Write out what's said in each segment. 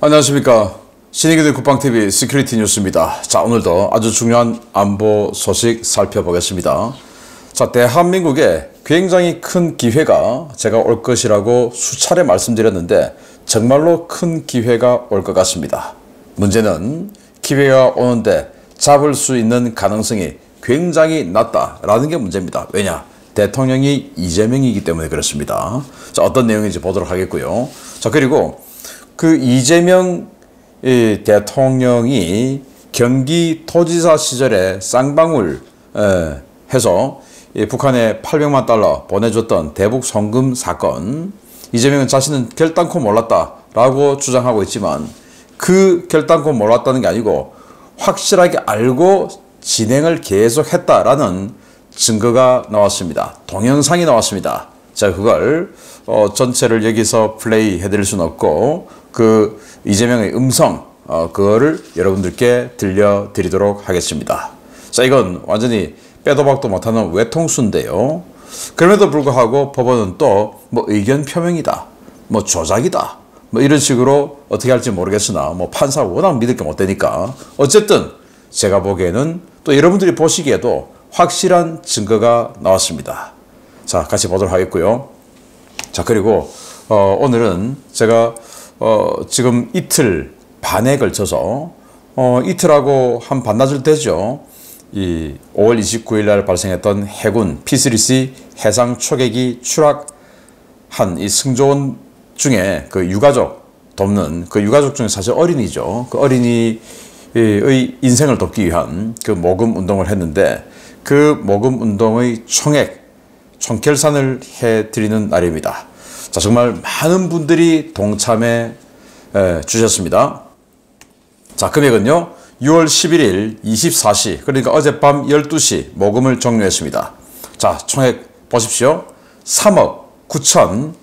안녕하십니까. 신의기대 국방TV 시큐리티 뉴스입니다. 자, 오늘도 아주 중요한 안보 소식 살펴보겠습니다. 자, 대한민국에 굉장히 큰 기회가 제가 올 것이라고 수차례 말씀드렸는데 정말로 큰 기회가 올 것 같습니다. 문제는 기회가 오는데 잡을 수 있는 가능성이 굉장히 낮다라는 게 문제입니다. 왜냐? 대통령이 이재명이기 때문에 그렇습니다. 자, 어떤 내용인지 보도록 하겠고요. 자, 그리고 그 이재명 대통령이 경기도지사 시절에 쌍방울 해서 북한에 800만 달러 보내줬던 대북 송금 사건, 이재명은 자신은 결단코 몰랐다라고 주장하고 있지만 그 결단코 몰랐다는 게 아니고 확실하게 알고 진행을 계속했다라는 증거가 나왔습니다. 동영상이 나왔습니다. 자, 그걸 전체를 여기서 플레이 해드릴 수는 없고 그 이재명의 음성 그거를 여러분들께 들려드리도록 하겠습니다. 자, 이건 완전히 빼도 박도 못하는 외통수인데요. 그럼에도 불구하고 법원은 또 뭐 의견 표명이다, 뭐 조작이다, 뭐 이런 식으로 어떻게 할지 모르겠으나 뭐 판사가 워낙 믿을 게 못 되니까 어쨌든 제가 보기에는 또 여러분들이 보시기에도 확실한 증거가 나왔습니다. 자, 같이 보도록 하겠고요. 자, 그리고 오늘은 제가 지금 이틀 반에 걸쳐서 이틀하고 한 반나절 되죠. 이 5월 29일 날 발생했던 해군 P3C 해상 초계기 추락한 이 승조원 중에 그 유가족 돕는 그 유가족 중에 사실 어린이죠. 그 어린이의 인생을 돕기 위한 그 모금 운동을 했는데 그 모금 운동의 총결산을 해드리는 날입니다. 자, 정말 많은 분들이 동참해 주셨습니다. 자, 금액은요 6월 11일 24시 그러니까 어젯밤 12시 모금을 종료했습니다. 자, 총액 보십시오. 3억 9천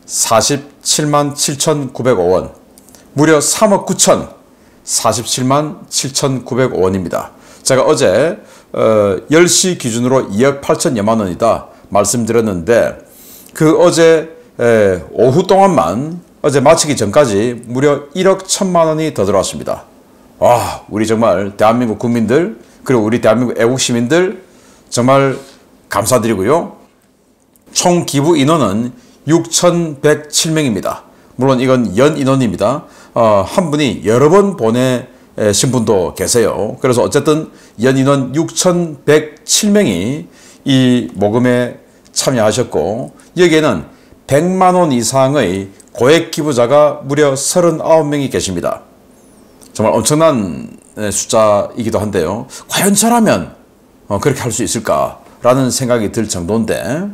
47만 7,905원, 무려 3억 9천 47만 7,905원입니다. 제가 어제 10시 기준으로 2억 8천여만 원이다 말씀드렸는데 그 어제 오후 동안만 어제 마치기 전까지 무려 1억 1천만 원이 더 들어왔습니다. 와, 우리 정말 대한민국 국민들 그리고 우리 대한민국 애국 시민들 정말 감사드리고요. 총 기부 인원은 6,107명입니다. 물론 이건 연 인원입니다. 한 분이 여러 번 보내신 분도 계세요. 그래서 어쨌든 연 인원 6,107명이 이 모금에 참여하셨고 여기에는 100만 원 이상의 고액 기부자가 무려 39명이 계십니다. 정말 엄청난 숫자이기도 한데요. 과연 저라면 그렇게 할 수 있을까라는 생각이 들 정도인데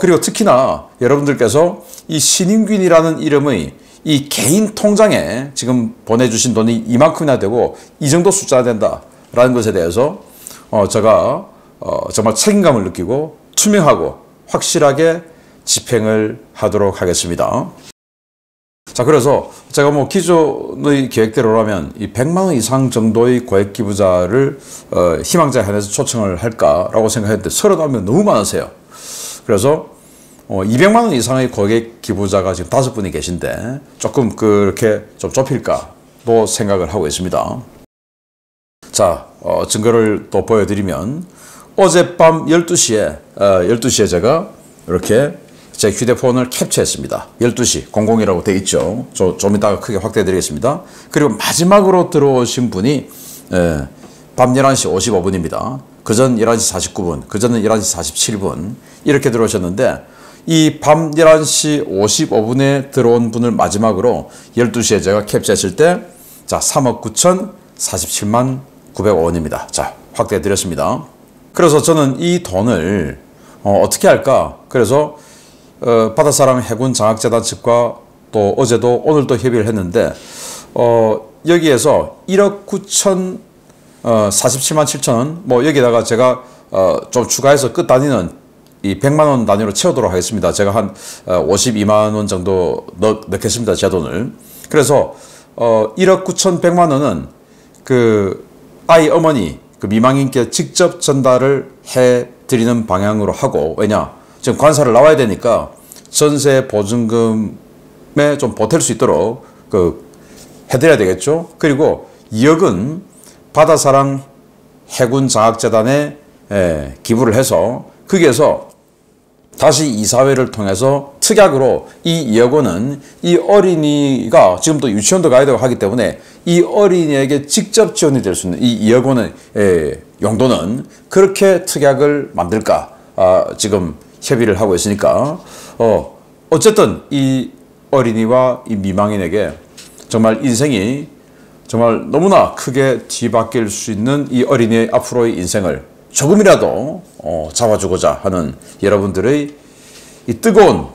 그리고 특히나 여러분들께서 이 신인균이라는 이름의 이 개인 통장에 지금 보내주신 돈이 이만큼이나 되고 이 정도 숫자가 된다라는 것에 대해서 제가 정말 책임감을 느끼고 투명하고 확실하게 집행을 하도록 하겠습니다. 자, 그래서 제가 뭐 기존의 계획대로라면 이 100만 원 이상 정도의 고액 기부자를 희망자에 한해서 초청을 할까라고 생각했는데 39명 너무 많으세요. 그래서 200만 원 이상의 고액 기부자가 지금 5분이 계신데 조금 그렇게 좀 좁힐까도 생각을 하고 있습니다. 자, 증거를 또 보여드리면 어젯밤 12시에 제가 이렇게 제 휴대폰을 캡처했습니다. 12시 00이라고 되어 있죠. 좀 이따가 크게 확대해 드리겠습니다. 그리고 마지막으로 들어오신 분이 밤 11시 55분입니다. 그전 11시 49분, 그전은 11시 47분 이렇게 들어오셨는데 이 밤 11시 55분에 들어온 분을 마지막으로 12시에 제가 캡처했을 때 자, 3억 9천 47만 900원입니다. 자, 확대해 드렸습니다. 그래서 저는 이 돈을 어떻게 할까? 그래서 바다사랑 해군 장학재단 측과 또 어제도 오늘도 협의를 했는데 여기에서 1억 9천 47만 7천원 뭐 여기다가 제가 좀 추가해서 끝 단위는 이 100만 원 단위로 채우도록 하겠습니다. 제가 한 52만 원 정도 넣겠습니다. 제 돈을. 그래서 1억 9천 100만 원은 그 아이 어머니 그 미망인께 직접 전달을 해 드리는 방향으로 하고, 왜냐 지금 관사를 나와야 되니까 전세 보증금에 좀 보탤 수 있도록 그 해드려야 되겠죠. 그리고 2억은 바다사랑 해군장학재단에 기부를 해서 거기에서 다시 이사회를 통해서 특약으로 이 2억 원은 이 어린이가 지금 또 유치원도 가야 되고 하기 때문에 이 어린이에게 직접 지원이 될 수 있는 이 2억 원의 용도는 그렇게 특약을 만들까 지금 협의를 하고 있으니까 어쨌든 이 어린이와 이 미망인에게 정말 인생이 정말 너무나 크게 뒤바뀔 수 있는 이 어린이의 앞으로의 인생을 조금이라도 잡아주고자 하는 여러분들의 이 뜨거운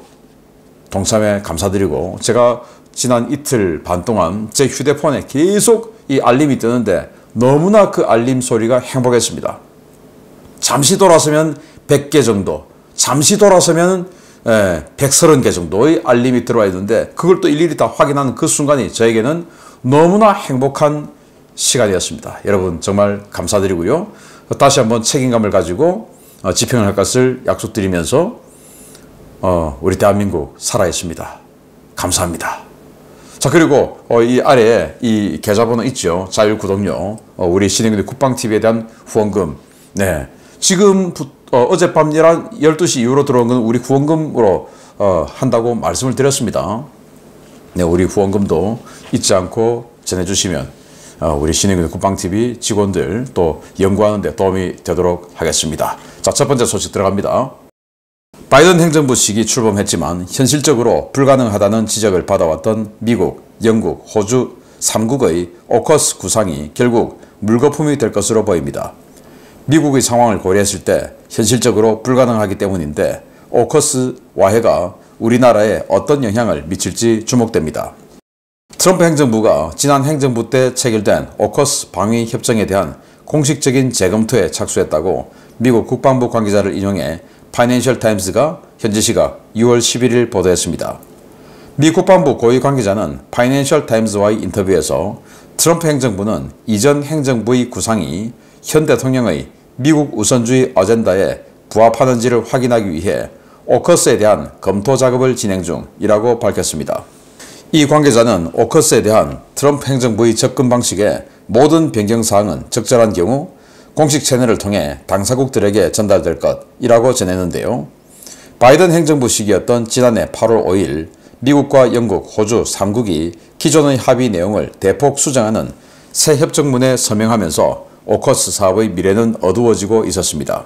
동참에 감사드리고, 제가 지난 이틀 반 동안 제 휴대폰에 계속 이 알림이 뜨는데 너무나 그 알림 소리가 행복했습니다. 잠시 돌아서면 100개 정도, 잠시 돌아서면 130개 정도의 알림이 들어와 있는데 그걸 또 일일이 다 확인하는 그 순간이 저에게는 너무나 행복한 시간이었습니다. 여러분 정말 감사드리고요. 다시 한번 책임감을 가지고 집행을 할 것을 약속드리면서 우리 대한민국 살아있습니다. 감사합니다. 자, 그리고 이 아래에 이 계좌번호 있죠. 자율구독료, 우리 신행군의 국방TV에 대한 후원금. 네, 지금 어젯밤 12시 이후로 들어온 건 우리 후원금으로 한다고 말씀을 드렸습니다. 네, 우리 후원금도 잊지 않고 전해주시면 우리 신행군의 국방TV 직원들 또 연구하는 데 도움이 되도록 하겠습니다. 자, 첫 번째 소식 들어갑니다. 바이든 행정부 시기 출범했지만 현실적으로 불가능하다는 지적을 받아왔던 미국, 영국, 호주 3국의 오커스 구상이 결국 물거품이 될 것으로 보입니다. 미국의 상황을 고려했을 때 현실적으로 불가능하기 때문인데 오커스 와해가 우리나라에 어떤 영향을 미칠지 주목됩니다. 트럼프 행정부가 지난 행정부 때 체결된 오커스 방위 협정에 대한 공식적인 재검토에 착수했다고 미국 국방부 관계자를 인용해 파이낸셜 타임스가 현지 시각 6월 11일 보도했습니다. 미 국방부 고위 관계자는 파이낸셜 타임스와의 인터뷰에서 트럼프 행정부는 이전 행정부의 구상이 현 대통령의 미국 우선주의 어젠다에 부합하는지를 확인하기 위해 오커스에 대한 검토 작업을 진행 중이라고 밝혔습니다. 이 관계자는 오커스에 대한 트럼프 행정부의 접근 방식의 모든 변경사항은 적절한 경우 공식 채널을 통해 당사국들에게 전달될 것이라고 전했는데요. 바이든 행정부 시기였던 지난해 8월 5일 미국과 영국, 호주 3국이 기존의 합의 내용을 대폭 수정하는 새 협정문에 서명하면서 오커스 사업의 미래는 어두워지고 있었습니다.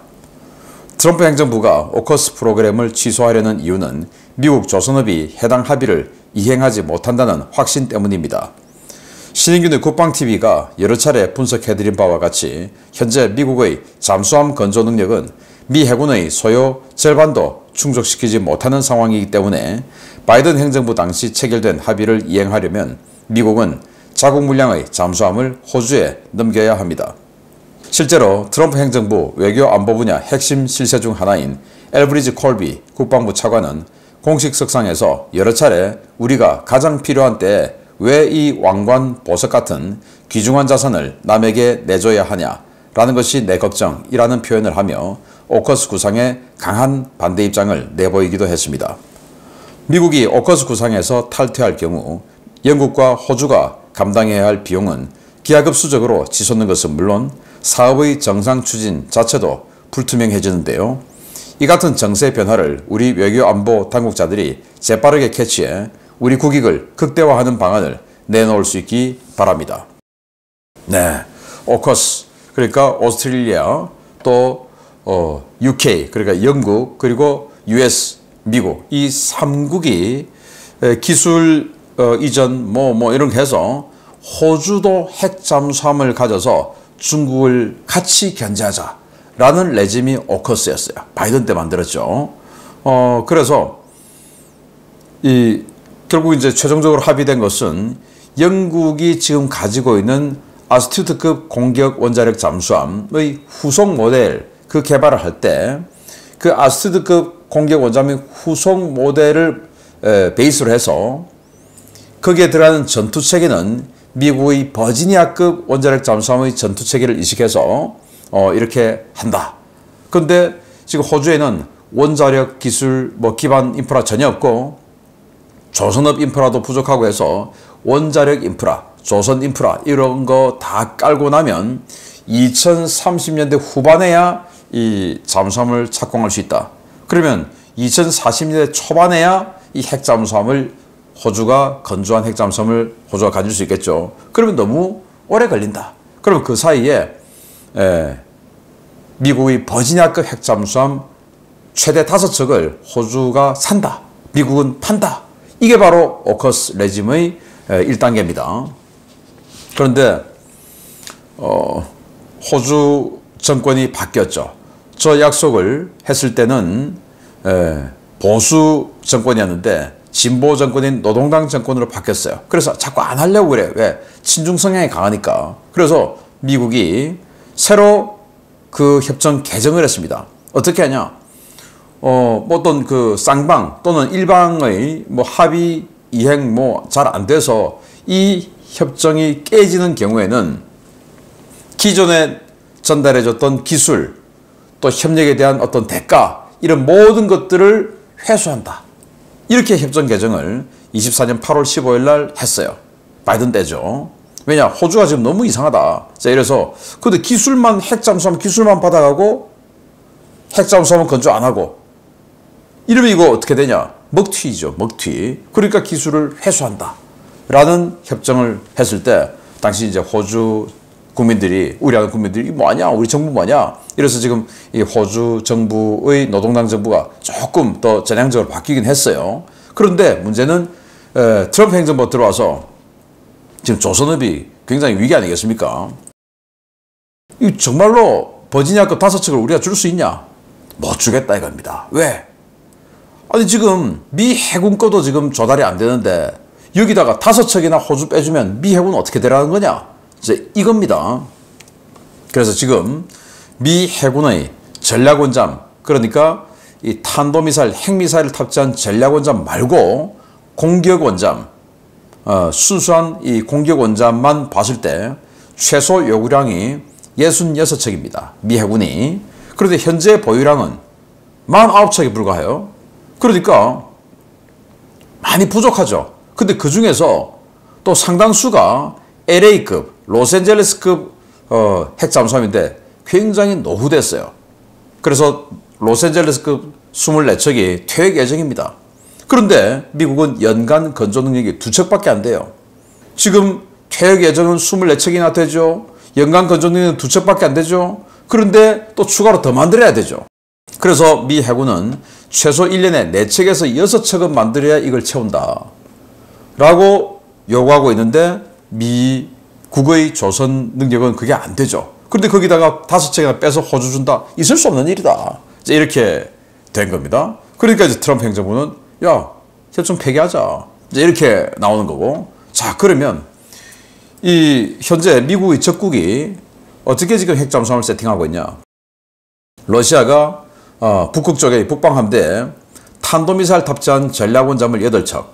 트럼프 행정부가 오커스 프로그램을 취소하려는 이유는 미국 조선업이 해당 합의를 이행하지 못한다는 확신 때문입니다. 신인균의 국방TV가 여러 차례 분석해드린 바와 같이 현재 미국의 잠수함 건조 능력은 미 해군의 소요 절반도 충족시키지 못하는 상황이기 때문에 바이든 행정부 당시 체결된 합의를 이행하려면 미국은 자국 물량의 잠수함을 호주에 넘겨야 합니다. 실제로 트럼프 행정부 외교안보 분야 핵심 실세 중 하나인 엘브리지 콜비 국방부 차관은 공식 석상에서 여러 차례 우리가 가장 필요한 때에 왜 이 왕관 보석 같은 귀중한 자산을 남에게 내줘야 하냐라는 것이 내 걱정이라는 표현을 하며 오커스 구상에 강한 반대 입장을 내보이기도 했습니다. 미국이 오커스 구상에서 탈퇴할 경우 영국과 호주가 감당해야 할 비용은 기하급수적으로 치솟는 것은 물론 사업의 정상 추진 자체도 불투명해지는데요. 이 같은 정세 변화를 우리 외교안보 당국자들이 재빠르게 캐치해 우리 국익을 극대화하는 방안을 내놓을 수 있기 바랍니다. 네, 오커스, 그러니까 오스트레일리아, 또 UK, 그러니까 영국, 그리고 US, 미국, 이 3국이 기술 이전 이런 거 해서 호주도 핵 잠수함을 가져서 중국을 같이 견제하자라는 레짐이 오커스였어요. 바이든 때 만들었죠. 그래서 결국 이제 최종적으로 합의된 것은 영국이 지금 가지고 있는 아스튜트급 공격 원자력 잠수함의 후속 모델 그 개발을 할 때 그 아스튜트급 공격 원자함의 후속 모델을 베이스로 해서 거기에 들어가는 전투체계는 미국의 버지니아급 원자력 잠수함의 전투체계를 이식해서 이렇게 한다. 그런데 지금 호주에는 원자력 기술 기반 인프라 전혀 없고 조선업 인프라도 부족하고 해서 원자력 인프라, 조선 인프라 이런 거 다 깔고 나면 2030년대 후반에야 이 잠수함을 착공할 수 있다. 그러면 2040년대 초반에야 이 핵잠수함을 호주가 건조한 핵잠수함을 호주가 가질 수 있겠죠. 그러면 너무 오래 걸린다. 그러면 그 사이에 미국의 버지니아급 핵잠수함 최대 5척을 호주가 산다. 미국은 판다. 이게 바로 오커스 레짐의 1단계입니다. 그런데 호주 정권이 바뀌었죠. 저 약속을 했을 때는 보수 정권이었는데 진보 정권인 노동당 정권으로 바뀌었어요. 그래서 자꾸 안 하려고 그래요. 왜? 친중 성향이 강하니까. 그래서 미국이 새로 그 협정 개정을 했습니다. 어떻게 하냐? 어떤 그 쌍방 또는 일방의 뭐 합의 이행 뭐 잘 안 돼서 이 협정이 깨지는 경우에는 기존에 전달해줬던 기술 또 협력에 대한 어떤 대가 이런 모든 것들을 회수한다. 이렇게 협정 개정을 24년 8월 15일 날 했어요. 바이든 때죠. 왜냐? 호주가 지금 너무 이상하다. 자, 이래서 근데 기술만 핵잠수함 기술만 받아가고 핵잠수함은 건조 안 하고 이러면 이거 어떻게 되냐? 먹튀죠. 먹튀. 그러니까 기술을 회수한다. 라는 협정을 했을 때 당시 이제 호주 국민들이 우려하는 국민들이 뭐하냐? 우리 정부 뭐하냐? 이래서 지금 이 호주 정부의 노동당 정부가 조금 더 전향적으로 바뀌긴 했어요. 그런데 문제는 트럼프 행정부가 들어와서 지금 조선업이 굉장히 위기 아니겠습니까? 이 정말로 버지니아급 5척을 우리가 줄 수 있냐? 못 주겠다 이겁니다. 왜? 아니 지금 미 해군 거도 지금 조달이 안 되는데 여기다가 5척이나 호주 빼주면 미 해군은 어떻게 되라는 거냐? 이제 이겁니다. 그래서 지금 미 해군의 전략원잠, 그러니까 이 탄도미사일, 핵미사일을 탑재한 전략원잠 말고 공격원잠, 순수한 이 공격원잠만 봤을 때 최소 요구량이 66척입니다. 미 해군이. 그런데 현재 보유량은 49척에 불과해요. 그러니까 많이 부족하죠. 근데 그 중에서 또 상당수가 LA급, 로스앤젤레스급 핵잠수함인데 굉장히 노후됐어요. 그래서 로스앤젤레스급 24척이 퇴役 예정입니다. 그런데 미국은 연간 건조 능력이 2척밖에 안 돼요. 지금 퇴役 예정은 24척이나 되죠. 연간 건조 능력은 2척밖에 안 되죠. 그런데 또 추가로 더 만들어야 되죠. 그래서 미 해군은 최소 1년에 4척에서 6척은 만들어야 이걸 채운다. 라고 요구하고 있는데 미국의 조선 능력은 그게 안 되죠. 그런데 거기다가 5척이나 빼서 호주 준다. 있을 수 없는 일이다. 이제 이렇게 된 겁니다. 그러니까 이제 트럼프 행정부는 야, 협정 폐기하자. 이제 이렇게 나오는 거고. 자, 그러면 이 현재 미국의 적국이 어떻게 지금 핵잠수함을 세팅하고 있냐? 러시아가 북극 쪽에 북방함대에 탄도미사일 탑재한 전략원잠을 8척,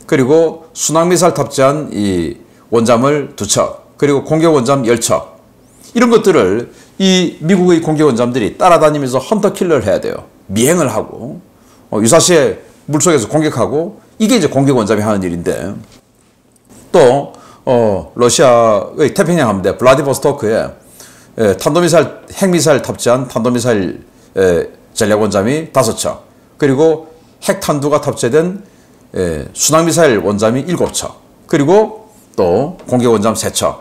그리고 순항미사일 탑재한 이 원잠을 2척, 그리고 공격원잠 10척, 이런 것들을 이 미국의 공격원잠들이 따라다니면서 헌터킬러를 해야 돼요. 미행을 하고 유사시에 물속에서 공격하고, 이게 이제 공격원잠이 하는 일인데, 또 러시아의 태평양 함대 블라디보스토크에 탄도미사일, 핵미사일 탑재한 탄도미사일 전략원잠이 5척, 그리고 핵탄두가 탑재된 순항미사일 원잠이 7척, 그리고 또 공격원잠 3척,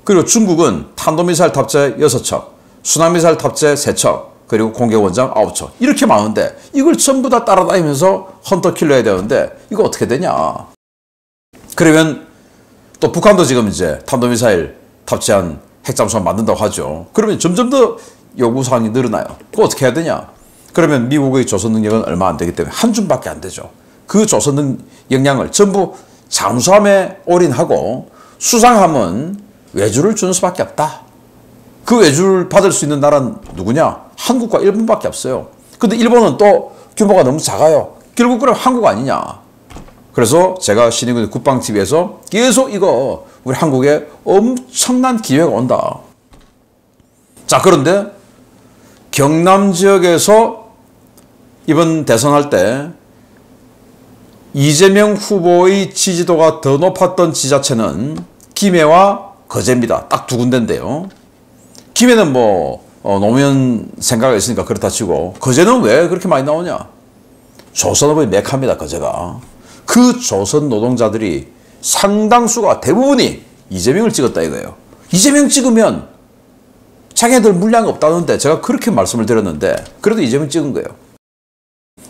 그리고 중국은 탄도미사일 탑재 6척, 순항미사일 탑재 3척, 그리고 공격원잠 9척. 이렇게 많은데 이걸 전부 다 따라다니면서 헌터킬러 해야 되는데 이거 어떻게 되냐? 그러면 또 북한도 지금 이제 탄도미사일 탑재한 핵잠수함 만든다고 하죠. 그러면 점점 더 요구사항이 늘어나요. 그거 어떻게 해야 되냐? 그러면 미국의 조선 능력은 얼마 안 되기 때문에 한 줌밖에 안 되죠. 그 조선 역량을 전부 잠수함에 올인하고 수상함은 외주를 주는 수밖에 없다. 그 외주를 받을 수 있는 나라는 누구냐? 한국과 일본밖에 없어요. 근데 일본은 또 규모가 너무 작아요. 결국 그럼 한국 아니냐? 그래서 제가 신인군 국방TV에서 계속 이거 우리 한국에 엄청난 기회가 온다. 자, 그런데 경남 지역에서 이번 대선할 때 이재명 후보의 지지도가 더 높았던 지자체는 김해와 거제입니다. 딱 두 군데인데요. 김해는 뭐 노무현 생각이 있으니까 그렇다 치고 거제는 왜 그렇게 많이 나오냐? 조선업의 메카입니다. 거제가. 그 조선 노동자들이 상당수가 대부분이 이재명을 찍었다 이거예요. 이재명 찍으면 자기네들 물량이 없다는데 제가 그렇게 말씀을 드렸는데 그래도 이재명 찍은 거예요.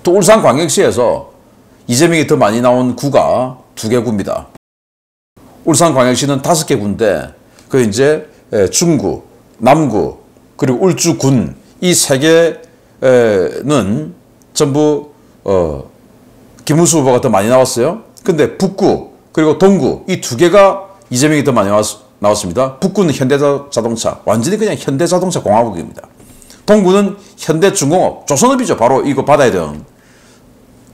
또 울산광역시에서 이재명이 더 많이 나온 구가 2개 구입니다. 울산광역시는 5개 구인데 그 이제 중구, 남구, 그리고 울주군 이 3개는 전부 김문수 후보가 더 많이 나왔어요. 근데 북구 그리고 동구 이 2개가 이재명이 더 많이 나왔습니다. 북구는 현대자동차, 완전히 그냥 현대자동차 공화국입니다. 동구는 현대중공업, 조선업이죠. 바로 이거 받아야 되는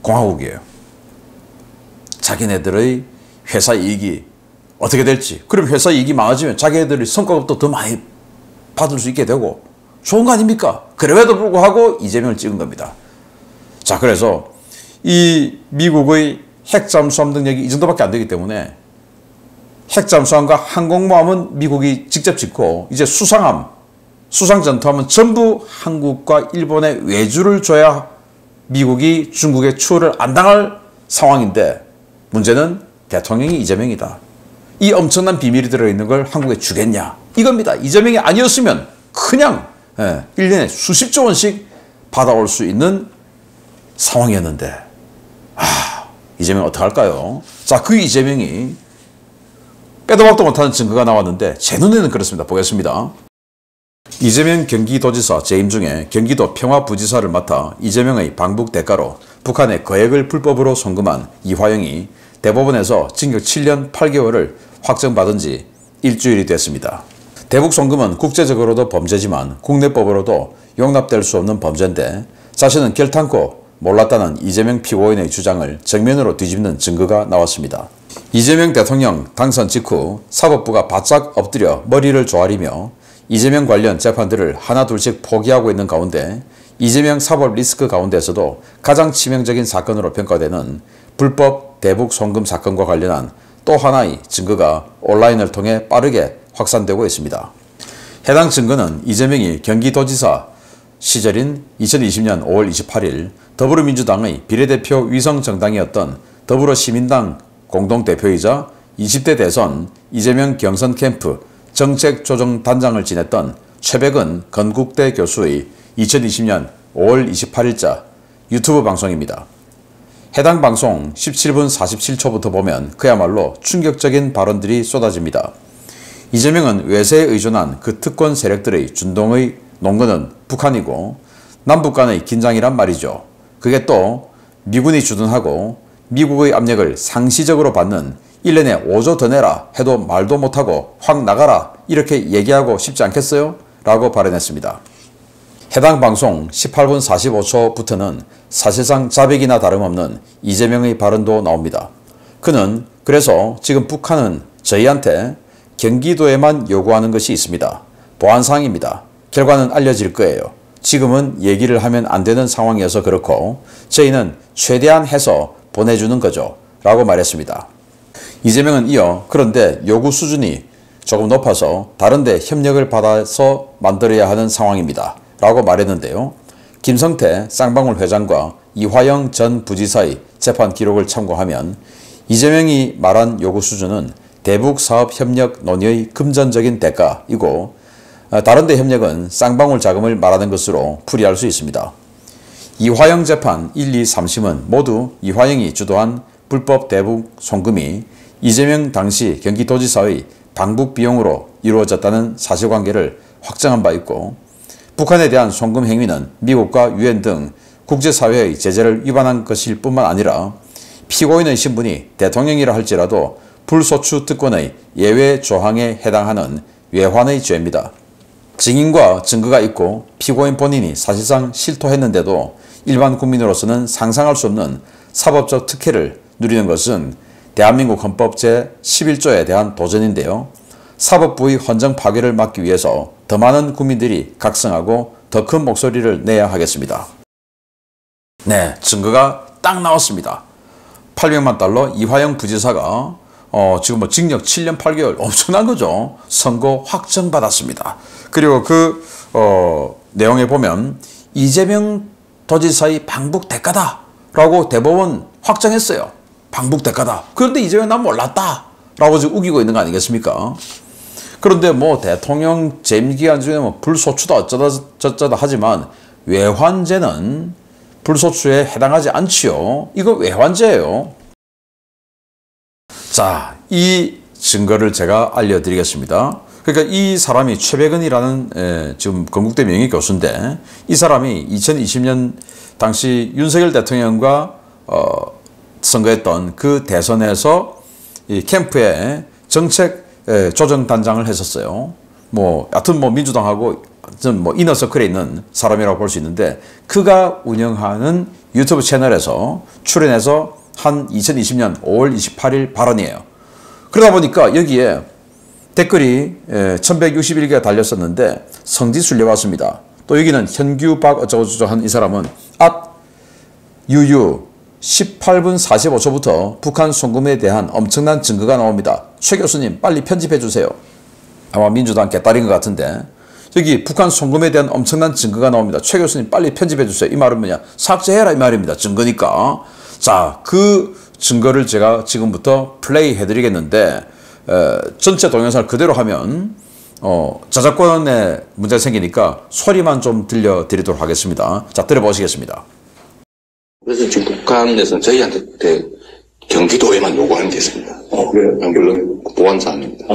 공화국이에요. 자기네들의 회사 이익이 어떻게 될지, 그럼 회사 이익이 많아지면 자기네들이 성과급도 더 많이 받을 수 있게 되고 좋은 거 아닙니까? 그럼에도 불구하고 이재명을 찍은 겁니다. 자, 그래서 이 미국의 핵잠수함 능력이 이 정도밖에 안 되기 때문에 핵잠수함과 항공모함은 미국이 직접 짓고 이제 수상함, 수상전투함은 전부 한국과 일본의 외주를 줘야 미국이 중국의 추월을 안 당할 상황인데 문제는 대통령이 이재명이다. 이 엄청난 비밀이 들어있는 걸 한국에 주겠냐 이겁니다. 이재명이 아니었으면 그냥 1년에 수십조 원씩 받아올 수 있는 상황이었는데 이재명 어떡할까요? 자, 그 이재명이 빼도 박도 못하는 증거가 나왔는데 제 눈에는 그렇습니다. 보겠습니다. 이재명 경기도지사 재임 중에 경기도 평화부지사를 맡아 이재명의 방북 대가로 북한에 거액을 불법으로 송금한 이화영이 대법원에서 징역 7년 8개월을 확정받은 지 일주일이 됐습니다. 대북 송금은 국제적으로도 범죄지만 국내법으로도 용납될 수 없는 범죄인데 자신은 결탄코 몰랐다는 이재명 피고인의 주장을 정면으로 뒤집는 증거가 나왔습니다. 이재명 대통령 당선 직후 사법부가 바짝 엎드려 머리를 조아리며 이재명 관련 재판들을 하나둘씩 포기하고 있는 가운데 이재명 사법 리스크 가운데서도 가장 치명적인 사건으로 평가되는 불법 대북 송금 사건과 관련한 또 하나의 증거가 온라인을 통해 빠르게 확산되고 있습니다. 해당 증거는 이재명이 경기도지사 시절인 2020년 5월 28일 더불어민주당의 비례대표 위성정당이었던 더불어시민당 공동대표이자 20대 대선 이재명 경선 캠프 정책조정단장을 지냈던 최백은 건국대 교수의 2020년 5월 28일자 유튜브 방송입니다. 해당 방송 17분 47초부터 보면 그야말로 충격적인 발언들이 쏟아집니다. 이재명은 외세에 의존한 그 특권 세력들의 준동의 농건은 북한이고 남북 간의 긴장이란 말이죠. 그게 또 미군이 주둔하고 미국의 압력을 상시적으로 받는 1년에 5조 더 내라 해도 말도 못하고 확 나가라 이렇게 얘기하고 싶지 않겠어요? 라고 발언했습니다. 해당 방송 18분 45초부터는 사실상 자백이나 다름없는 이재명의 발언도 나옵니다. 그는 그래서 지금 북한은 저희한테 경기도에만 요구하는 것이 있습니다. 보안사항입니다. 결과는 알려질 거예요. 지금은 얘기를 하면 안 되는 상황이어서 그렇고 저희는 최대한 해서 보내주는 거죠. 라고 말했습니다. 이재명은 이어 그런데 요구 수준이 조금 높아서 다른데 협력을 받아서 만들어야 하는 상황입니다. 라고 말했는데요. 김성태 쌍방울 회장과 이화영 전 부지사의 재판 기록을 참고하면 이재명이 말한 요구 수준은 대북 사업 협력 논의의 금전적인 대가이고 다른데 협력은 쌍방울 자금을 말하는 것으로 풀이할 수 있습니다. 이화영 재판 1, 2, 3심은 모두 이화영이 주도한 불법 대북 송금이 이재명 당시 경기도지사의 방북 비용으로 이루어졌다는 사실관계를 확정한 바 있고 북한에 대한 송금 행위는 미국과 유엔 등 국제사회의 제재를 위반한 것일 뿐만 아니라 피고인의 신분이 대통령이라 할지라도 불소추 특권의 예외 조항에 해당하는 외환의 죄입니다. 증인과 증거가 있고 피고인 본인이 사실상 실토했는데도 일반 국민으로서는 상상할 수 없는 사법적 특혜를 누리는 것은 대한민국 헌법 제11조에 대한 도전인데요. 사법부의 헌정 파괴를 막기 위해서 더 많은 국민들이 각성하고 더 큰 목소리를 내야 하겠습니다. 네, 증거가 딱 나왔습니다. $800만 이화영 부지사가 지금 뭐 징역 7년 8개월 엄청난 거죠. 선고 확정받았습니다. 그리고 그 내용에 보면 이재명 도지사의 방북 대가다라고 대법원 확정했어요. 방북 대가다. 그런데 이재명 난 몰랐다라고 지금 우기고 있는 거 아니겠습니까? 그런데 뭐 대통령 재임 기간 중에 뭐 불소추다 어쩌다 저쩌다 하지만 외환죄는 불소추에 해당하지 않지요. 이거 외환죄예요. 자, 이 증거를 제가 알려드리겠습니다. 그러니까 이 사람이 최백은이라는 지금 건국대 명예교수인데 이 사람이 2020년 당시 윤석열 대통령과 선거했던 그 대선에서 이 캠프에 정책 조정단장을 했었어요. 뭐 하여튼 뭐 민주당하고 뭐 이너서클에 있는 사람이라고 볼 수 있는데 그가 운영하는 유튜브 채널에서 출연해서 한 2020년 5월 28일 발언이에요. 그러다 보니까 여기에 댓글이 1161개가 달렸었는데 성지순례 왔습니다. 또 여기는 현규박 어쩌고저쩌고 한 이 사람은 유유 18분 45초부터 북한 송금에 대한 엄청난 증거가 나옵니다. 최 교수님 빨리 편집해 주세요. 아마 민주당 개딸인 것 같은데 여기 북한 송금에 대한 엄청난 증거가 나옵니다. 최 교수님 빨리 편집해 주세요. 이 말은 뭐냐? 삭제해라 이 말입니다. 증거니까. 자, 그 증거를 제가 지금부터 플레이 해드리겠는데 전체 동영상을 그대로 하면 저작권에 문제가 생기니까 소리만 좀 들려드리도록 하겠습니다. 자, 들어보시겠습니다. 그래서 지금 북한에서는 저희한테 경기도에만 요구하는 게 있습니다. 그래요? 물론 보안사항입니다.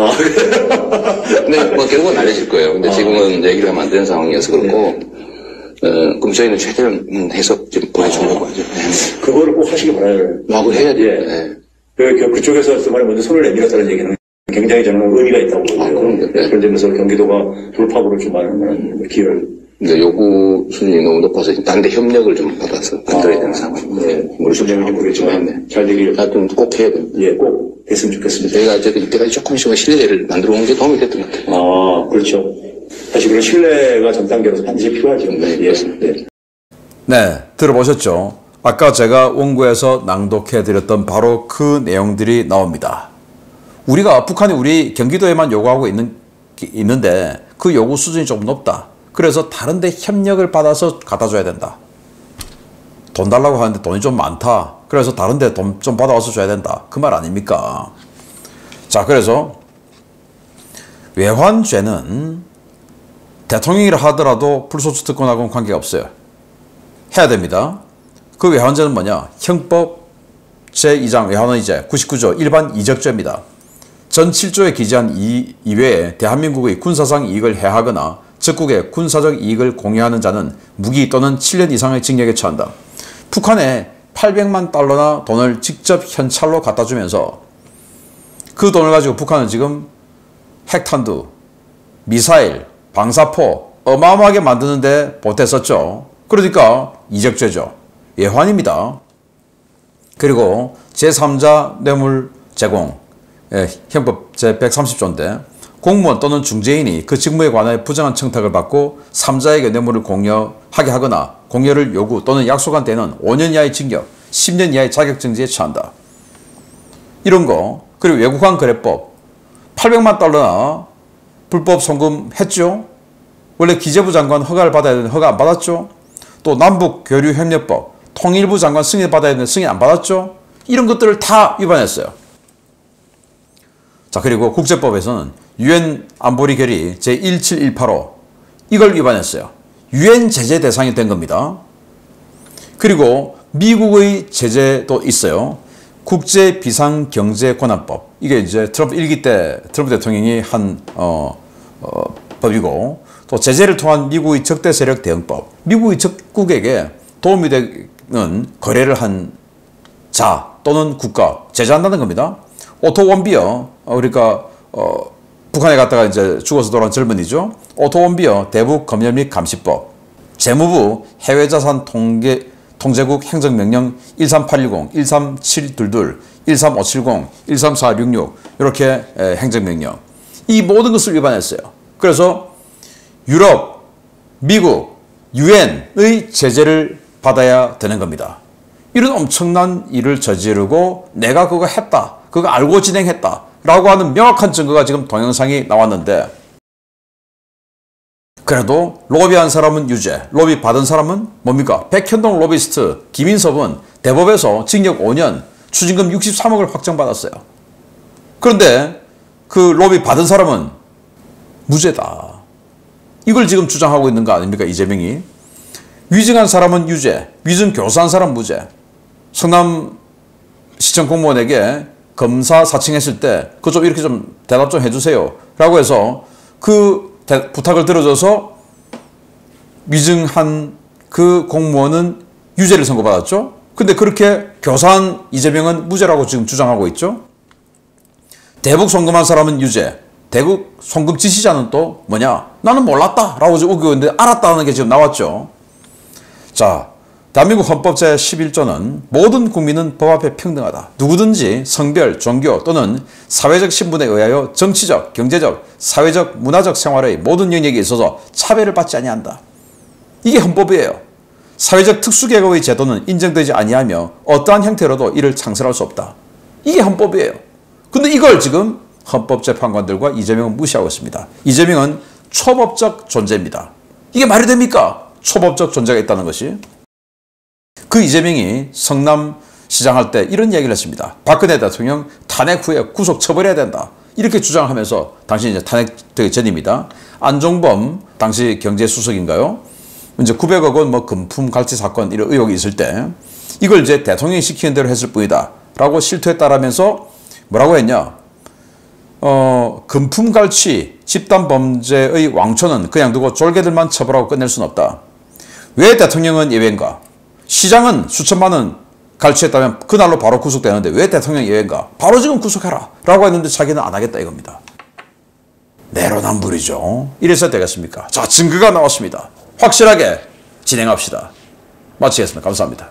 근데 뭐 결국은 알려질 거예요. 근데 지금은 얘기를 하면 안 되는 상황이어서 그렇고, 그럼 저희는 최대한 해서 좀 보내주려고 하죠. 네. 그거를 꼭 하시기 바라요. 하고 해야 돼요. 예. 네. 그쪽에서 먼저 손을 내밀었다는 얘기는 굉장히 저는 의미가 있다고 보고요. 그럼요. 네. 그런 점에서 경기도가 돌파구를 좀 하는 기회를. 근데 요구 수준이 너무 높아서 단대 협력을 좀 받아서 만들어야 되는 상황입니다. 네. 물수령인지 모르겠지만, 네. 잘 되길. 하여튼 꼭 해야 됩니다. 예, 꼭 됐으면 좋겠습니다. 저희가 어쨌든 이때까지 조금씩은 신뢰를 만들어 온 게 도움이 됐던 것 같아요. 그렇죠. 사실 그런 신뢰가 전 단계로서 반드시 필요하죠. 네, 예. 그렇습니다. 네. 네, 들어보셨죠? 아까 제가 원고에서 낭독해드렸던 바로 그 내용들이 나옵니다. 우리가 북한이 우리 경기도에만 요구하고 있는데 그 요구 수준이 좀 높다. 그래서 다른 데 협력을 받아서 갖다 줘야 된다. 돈 달라고 하는데 돈이 좀 많다. 그래서 다른 데 돈 좀 받아와서 줘야 된다. 그 말 아닙니까? 자, 그래서 외환죄는 대통령이라 하더라도 불소추 특권하고는 관계가 없어요. 해야 됩니다. 그 외환죄는 뭐냐? 형법 제2장 외환원이제 99조 일반 이적죄입니다. 전 7조에 기재한 이외에 대한민국의 군사상 이익을 해하거나 적국의 군사적 이익을 공유하는 자는 무기 또는 7년 이상의 징역에 처한다. 북한에 800만 달러나 돈을 직접 현찰로 갖다 주면서 그 돈을 가지고 북한은 지금 핵탄두, 미사일, 방사포 어마어마하게 만드는데 보탰었죠. 그러니까 이적죄죠. 외환입니다. 그리고 제3자 뇌물 제공, 형법 제130조인데 공무원 또는 중재인이 그 직무에 관하여 부정한 청탁을 받고 3자에게 뇌물을 공여하게 하거나 공여를 요구 또는 약속한 때는 5년 이하의 징역, 10년 이하의 자격정지에 처한다. 이런 거. 그리고 외국환 거래법 800만 달러나 불법 송금했죠. 원래 기재부 장관 허가를 받아야 되는데 허가 안 받았죠. 또 남북교류협력법 통일부 장관 승인 받아야 되는데 승인 안 받았죠. 이런 것들을 다 위반했어요. 자, 그리고 국제법에서는 유엔 안보리 결의 제17185 이걸 위반했어요. 유엔 제재 대상이 된 겁니다. 그리고 미국의 제재도 있어요. 국제 비상경제권한법. 이게 이제 트럼프 1기 때 트럼프 대통령이 한 법이고, 또 제재를 통한 미국의 적대 세력 대응법. 미국의 적국에게 도움이 되는 거래를 한 자 또는 국가 제재한다는 겁니다. 오토 원비어, 그러니까 북한에 갔다가 이제 죽어서 돌아온 젊은이죠. 오토 원비어 대북 검열 및 감시법, 재무부 해외자산 통제국 행정명령 13810, 13722, 13570, 13466 이렇게 행정명령. 이 모든 것을 위반했어요. 그래서 유럽, 미국, 유엔의 제재를 받아야 되는 겁니다. 이런 엄청난 일을 저지르고 내가 그거 했다 그거 알고 진행했다 라고 하는 명확한 증거가 지금 동영상이 나왔는데, 그래도 로비한 사람은 유죄, 로비 받은 사람은 뭡니까? 백현동 로비스트 김인섭은 대법에서 징역 5년, 추징금 63억을 확정받았어요. 그런데 그 로비 받은 사람은 무죄다. 이걸 지금 주장하고 있는 거 아닙니까? 이재명이. 위증한 사람은 유죄, 위증 교사한 사람 무죄. 성남시청 공무원에게 검사 사칭했을 때 그거 좀 이렇게 좀 대답 좀 해주세요 라고 해서 그 부탁을 들어줘서 위증한 그 공무원은 유죄를 선고받았죠. 근데 그렇게 교사한 이재명은 무죄라고 지금 주장하고 있죠. 대북 송금한 사람은 유죄, 대북 송금 지시자는 또 뭐냐? 나는 몰랐다 라고 지금 우기고 있는데 알았다는 게 지금 나왔죠. 자, 대한민국 헌법 제11조는 모든 국민은 법 앞에 평등하다. 누구든지 성별, 종교 또는 사회적 신분에 의하여 정치적, 경제적, 사회적, 문화적 생활의 모든 영역에 있어서 차별을 받지 아니한다. 이게 헌법이에요. 사회적 특수계급의 제도는 인정되지 아니하며 어떠한 형태로도 이를 창설할 수 없다. 이게 헌법이에요. 근데 이걸 지금 헌법재판관들과 이재명은 무시하고 있습니다. 이재명은 초법적 존재입니다. 이게 말이 됩니까? 초법적 존재가 있다는 것이. 그 이재명이 성남시장 할 때 이런 얘기를 했습니다. 박근혜 대통령 탄핵 후에 구속 처벌해야 된다. 이렇게 주장하면서 당시 이제 탄핵되기 전입니다. 안종범 당시 경제수석인가요? 이제 900억 원 뭐 금품 갈취 사건 이런 의혹이 있을 때 이걸 이제 대통령이 시키는 대로 했을 뿐이다 라고 실토했다라면서 뭐라고 했냐? 금품 갈취 집단 범죄의 왕초는 그냥 두고 졸개들만 처벌하고 끝낼 수는 없다. 왜 대통령은 예외인가? 시장은 수천만 원 갈취했다면 그날로 바로 구속되는데 왜 대통령 예외인가? 바로 지금 구속해라 라고 했는데 자기는 안 하겠다 이겁니다. 내로남불이죠. 이래서 되겠습니까? 자, 증거가 나왔습니다. 확실하게 진행합시다. 마치겠습니다. 감사합니다.